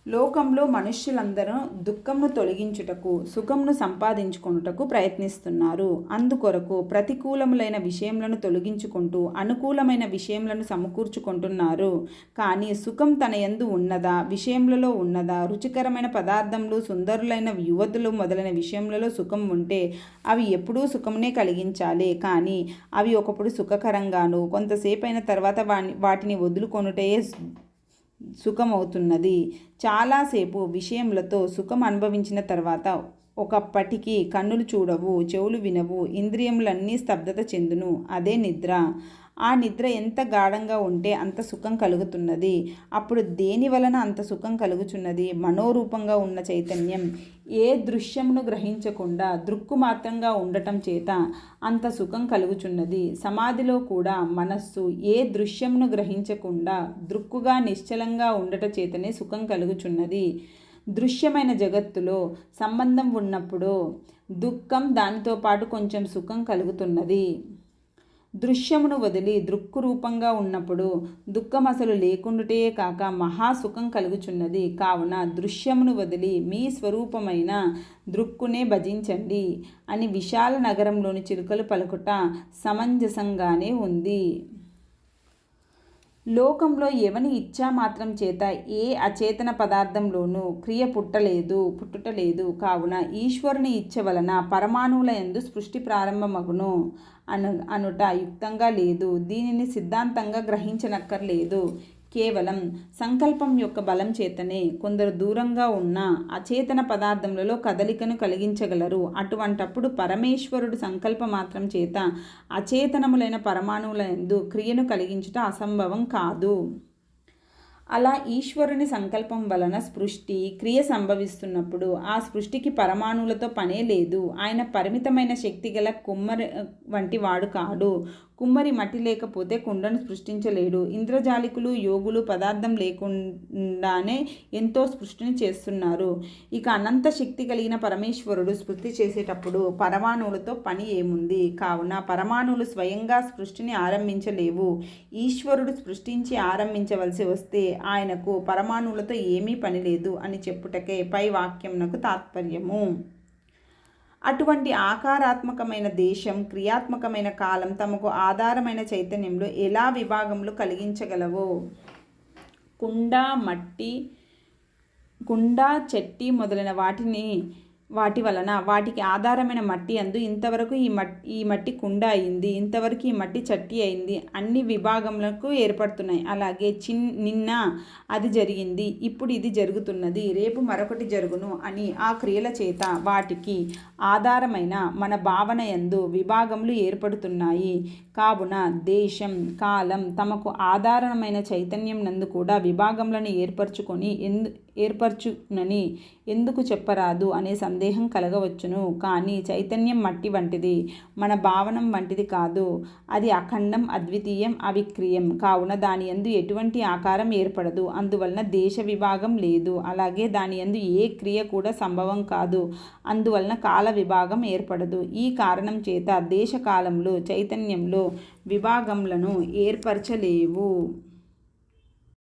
లోకంలో మనుష్యులందరూ దుఃఖంను తొలగించుటకు సుఖంను సంపాదించుకొనుటకు ప్రయత్నిస్తున్నారు. అందుకొరకు ప్రతికూలములైన విషయములను తొలగించుకుంటూ అనుకూలమైన విషయములను సమకూర్చుకుంటున్నారు. కానీ సుఖం తన యందు ఉన్నదా, విషయములలో ఉన్నదా? రుచికరమైన పదార్థములు, సుందరులైన యువతులు మొదలైన విషయములలో సుఖం ఉంటే అవి ఎప్పుడూ సుఖమునే కలిగించాలి. కానీ అవి ఒకప్పుడు సుఖకరంగాను కొంతసేపు అయిన తర్వాత వాటిని వదులుకొనుటే సుఖమవుతున్నది. చాలాసేపు విషయములతో సుఖం అనుభవించిన తర్వాత ఒకప్పటికి కన్నులు చూడవు, చెవులు వినవు, ఇంద్రియములన్నీ స్తబ్దత చెందును. అదే నిద్ర. ఆ నిద్ర ఎంత గాఢంగా ఉంటే అంత సుఖం కలుగుతున్నది. అప్పుడు దేని వలన అంత సుఖం కలుగుచున్నది? మనోరూపంగా ఉన్న చైతన్యం ఏ దృశ్యమును గ్రహించకుండా దృక్కు మాత్రంగా ఉండటం చేత అంత సుఖం కలుగుచున్నది. సమాధిలో కూడా మనస్సు ఏ దృశ్యమును గ్రహించకుండా దృక్కుగా నిశ్చలంగా ఉండట చేతనే సుఖం కలుగుచున్నది. దృశ్యమైన జగత్తులో సంబంధం ఉన్నప్పుడు దుఃఖం, దానితో పాటు కొంచెం సుఖం కలుగుతున్నది. దృశ్యమును వదిలి దృక్కు రూపంగా ఉన్నప్పుడు దుఃఖం అసలు లేకుండుటే కాక మహాసుఖం కలుగుచున్నది. కావున దృశ్యమును వదిలి మీ స్వరూపమైన దృక్కునే భజించండి అని విశాల నగరంలోని చిలుకలు పలుకుట సమంజసంగానే ఉంది. లోకంలో ఎవని ఇచ్చా మాత్రం చేత ఏ అచేతన పదార్థంలోనూ క్రియ పుట్టుటలేదు. కావున ఈశ్వరుని ఇచ్చ వలన పరమాణువుల యందు సృష్టి ప్రారంభమగును అనుట యుక్తంగా లేదు. దీనిని సిద్ధాంతంగా గ్రహించనక్కర్లేదు. కేవలం సంకల్పం యొక్క బలం చేతనే కొందరు దూరంగా ఉన్న అచేతన పదార్థములలో కదలికను కలిగించగలరు. అటువంటప్పుడు పరమేశ్వరుడు సంకల్ప మాత్రం చేత అచేతనములైన పరమాణువుల యందు క్రియను కలిగించుట అసంభవం కాదు. అలా ఈశ్వరుని సంకల్పం వలన సృష్టి క్రియ సంభవిస్తున్నప్పుడు ఆ సృష్టికి పరమాణువులతో పనే లేదు. ఆయన పరిమితమైన శక్తి గల కుమ్మరి వంటి వాడు కాడు. కుమ్మరి మట్టి లేకపోతే కుండను సృష్టించలేడు. ఇంద్రజాలికులు, యోగులు పదార్థం లేకుండానే ఎంతో సృష్టిని చేస్తున్నారు. ఇక అనంత శక్తి కలిగిన పరమేశ్వరుడు సృష్టి చేసేటప్పుడు పరమాణువులతో పని ఏముంది? కావున పరమాణువులు స్వయంగా సృష్టిని ఆరంభించలేవు. ఈశ్వరుడు సృష్టించి ఆరంభించవలసి వస్తే ఆయనకు పరమాణువులతో ఏమీ పని లేదు అని చెప్పుటకే పై వాక్యమునకు తాత్పర్యము. అటువంటి ఆకారాత్మకమైన దేశం, క్రియాత్మకమైన కాలం తమకు ఆధారమైన చైతన్యంలో ఎలా విభాగములు కలిగించగలవో కుండ, చెట్టి మొదలైన వాటి వలన వాటికి ఆధారమైన మట్టి అందు ఇంతవరకు ఈ మట్టి కుండ అయింది, ఇంతవరకు ఈ మట్టి చట్టి అయింది అన్ని విభాగములకు ఏర్పడుతున్నాయి. అలాగే నిన్న అది జరిగింది, ఇప్పుడు ఇది జరుగుతున్నది, రేపు మరొకటి జరుగును అని ఆ క్రియల చేత వాటికి ఆధారమైన మన భావన యందు విభాగములు ఏర్పడుతున్నాయి. కావున దేశం, కాలం తమకు ఆధారమైన చైతన్యం నందు కూడా విభాగములను ఏర్పరచునని ఎందుకు చెప్పరాదు అనే సందేహం కలగవచ్చును. కానీ చైతన్యం మట్టి వంటిది, మన భావనం వంటిది కాదు. అది అఖండం, అద్వితీయం, అవిక్రియం. కావున దాని యందు ఎటువంటి ఆకారం ఏర్పడదు. అందువలన దేశ విభాగం లేదు. అలాగే దాని యందు ఏ క్రియ కూడా సంభవం కాదు. అందువలన కాల విభాగం ఏర్పడదు. ఈ కారణం చేత దేశకాలంలో చైతన్యంలో విభాగములను ఏర్పరచలేవు.